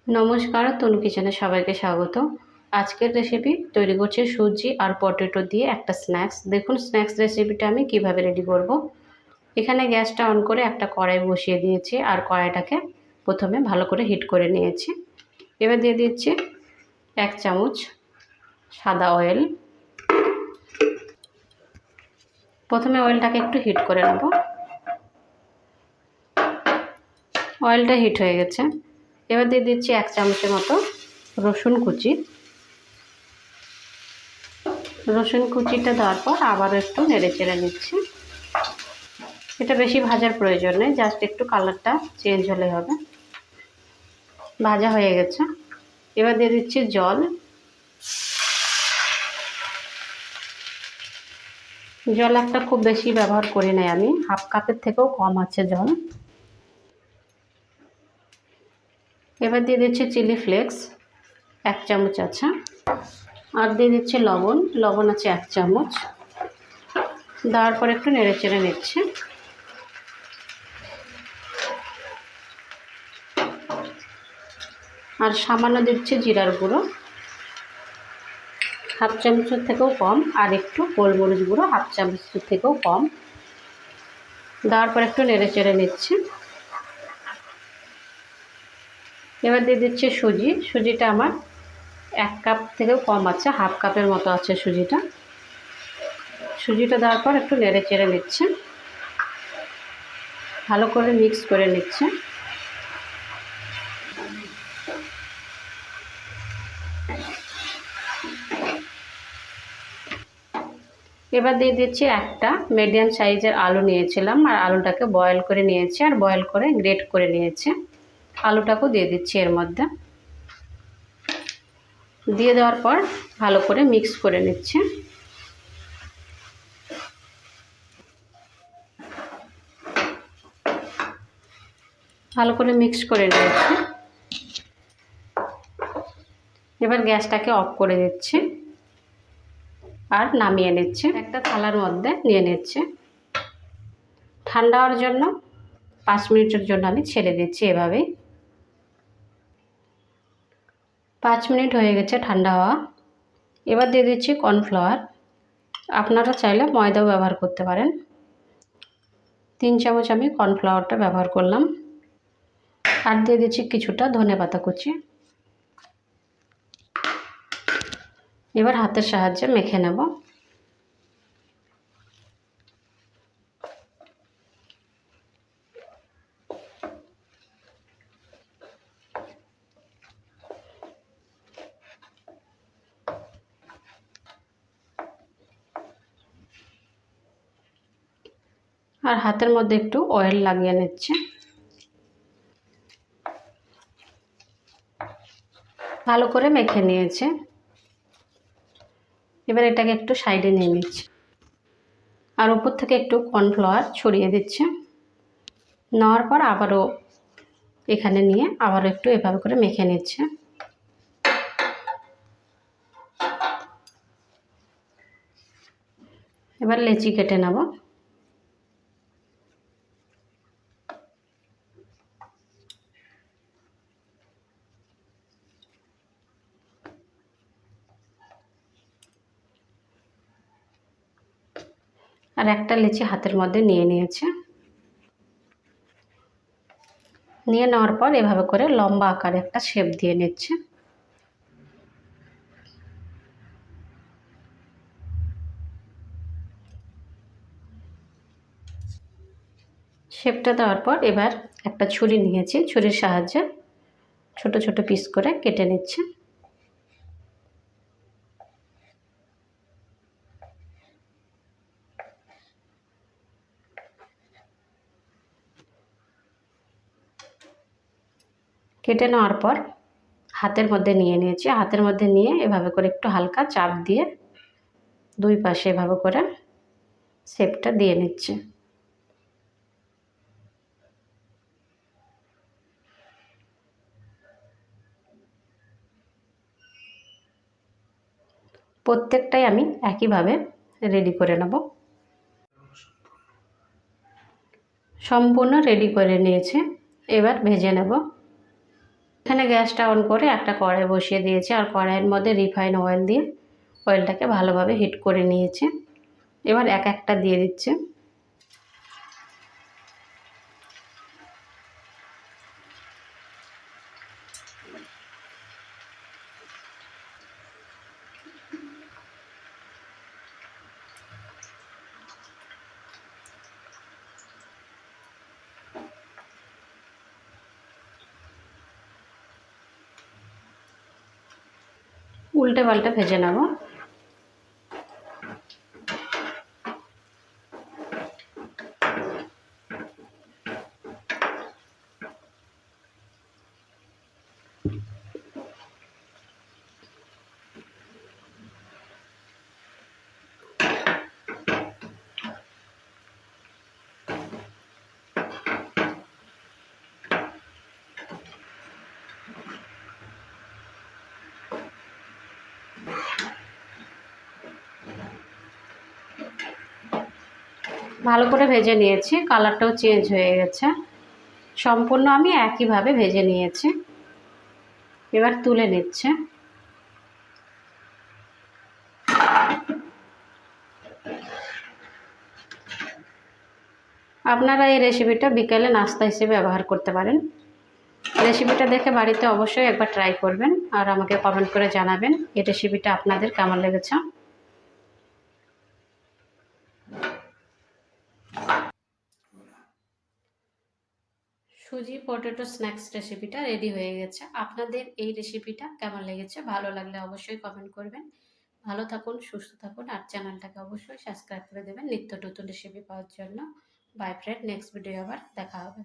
নমস্কার, তনু কিচেনে সবাইকে স্বাগত। আজকের রেসিপি তৈরি করছি সুজি আর পটেটো দিয়ে একটা স্ন্যাক্স। দেখুন স্ন্যাক্স রেসিপিটা আমি কিভাবে রেডি করব। এখানে গ্যাসটা অন করে একটা কড়াই বসিয়ে দিয়েছি আর কড়াইটাকে প্রথমে ভালো করে হিট করে নিয়েছি। এবার দিয়ে দিচ্ছি 1 চামচ সাদা অয়েল। প্রথমে অয়েলটাকে একটু হিট করে নেব। অয়েলটা হিট হয়ে গেছে। এবার দিয়ে দিচ্ছি 1 চামচের মতো রসুন কুচি। রসুন কুচিটা দেওয়ার পর আবারও একটু নেড়ে চেড়ে নিচ্ছি। এটা বেশি ভাজার প্রয়োজন নেই, জাস্ট একটু কালারটা চেঞ্জ হলে হবে। ভাজা হয়ে গেছে। এবার দিয়ে দিচ্ছি জল। জল একটা খুব বেশি ব্যবহার করি নাই আমি, 1/2 কাপের থেকেও কম আছে জল। এবার দিয়ে দিচ্ছি চিলি ফ্লেক্স 1 চামচ আছে, আর দিয়ে দিচ্ছি লবণ। লবণ আছে 1 চামচ। দেওয়ার পর একটু নেড়ে চেড়ে নিচ্ছি। আর সামান্য দিচ্ছি জিরার গুঁড়ো 1/2 চামচের থেকেও কম, আর একটু গোলমরিচ গুঁড়ো 1/2 চামচের থেকেও কম। দেওয়ার পর একটু নেড়ে চেড়ে নিচ্ছি। এবার দিয়ে দিচ্ছি সুজি। সুজিটা আমার 1 কাপ থেকেও কম আছে, 1/2 কাপের মতো আছে সুজিটা। সুজিটা দেওয়ার পর একটু নেড়ে চেড়ে নিচ্ছি, ভালো করে মিক্স করে নিচ্ছি। এবার দিয়ে দিচ্ছি একটা মিডিয়াম সাইজের আলু নিয়েছিলাম, আর আলুটাকে বয়েল করে নিয়েছি আর বয়েল করে গ্রেট করে নিয়েছি। আলুটাকেও দিয়ে দিচ্ছি এর মধ্যে। দিয়ে দেওয়ার পর ভালো করে মিক্স করে নিচ্ছি। ভালো করে মিক্স করে নিয়েছি। এবার গ্যাসটাকে অফ করে দিচ্ছি আর নামিয়ে নিচ্ছি। একটা থালার মধ্যে নিয়ে নিচ্ছি। ঠান্ডা হওয়ার জন্য 5 মিনিটের জন্য আমি ছেড়ে দিচ্ছি এভাবেই। 5 মিনিট হয়ে গেছে ঠান্ডা হওয়া। এবার দিয়ে দিচ্ছি কর্নফ্লাওয়ার। আপনারা চাইলে ময়দাও ব্যবহার করতে পারেন। 3 চামচ আমি কর্নফ্লাওয়ারটা ব্যবহার করলাম। আর দিয়ে দিচ্ছি কিছুটা ধনেপাতা কুচি। এবার হাতের সাহায্যে মেখে নেব। আর হাতের মধ্যে একটু অয়েল লাগিয়ে নিচ্ছি। ভালো করে মেখে নিয়েছে। এবার এটাকে একটু সাইডে নিয়ে নিচ্ছি আর উপর থেকে একটু কর্নফ্লাওয়ার ছড়িয়ে দিচ্ছি। নেওয়ার পর আবারও এখানে নিয়ে আবারও একটু এভাবে করে মেখে নিচ্ছে। এবার লেচি কেটে নেব। আর একটা লেচি হাতের মধ্যে নিয়ে নিয়েছে। নিয়ে নেওয়ার পর এভাবে করে লম্বা আকারে একটা শেপ দিয়ে নিচ্ছে। শেপটা দেওয়ার পর এবার একটা ছুরি নিয়েছি, ছুরির সাহায্যে ছোট ছোট পিস করে কেটে নিচ্ছে। কেটে নেওয়ার পর হাতের মধ্যে নিয়ে নিয়েছি। হাতের মধ্যে নিয়ে এভাবে করে একটু হালকা চাপ দিয়ে দুই পাশে এভাবে করে শেপটা দিয়ে নিচ্ছে। প্রত্যেকটাই আমি একইভাবে রেডি করে নেব। সম্পূর্ণ রেডি করে নিয়েছে। এবার ভেজে নেব। এখানে গ্যাসটা অন করে একটা কড়াই বসিয়ে দিয়েছি, আর কড়াইয়ের মধ্যে রিফাইন অয়েল দিয়ে অয়েলটাকে ভালোভাবে হিট করে নিয়েছি। এবার এক একটা দিয়ে দিচ্ছি। উল্টে পাল্টে ভেজে নেব। ভালো করে ভেজে নিয়েছি, কালারটাও চেঞ্জ হয়ে গেছে। সম্পূর্ণ আমি একইভাবে ভেজে নিয়েছি। এবার তুলে নিচ্ছে। আপনারা এই রেসিপিটা বিকেলে নাস্তা হিসেবে ব্যবহার করতে পারেন। রেসিপিটা দেখে বাড়িতে অবশ্যই একবার ট্রাই করবেন, আর আমাকে কমেন্ট করে জানাবেন এই রেসিপিটা আপনাদের কেমন লেগেছে। সুজি পটেটো স্ন্যাক্স রেসিপিটা রেডি হয়ে গেছে। আপনাদের এই রেসিপিটা কেমন লেগেছে? ভালো লাগলে অবশ্যই কমেন্ট করবেন। ভালো থাকুন, সুস্থ থাকুন, আর চ্যানেলটাকে অবশ্যই সাবস্ক্রাইব করে দেবেন নিত্য নতুন রেসিপি পাওয়ার জন্য। বাই ফ্রেন্ড, নেক্সট ভিডিও আবার দেখা হবে।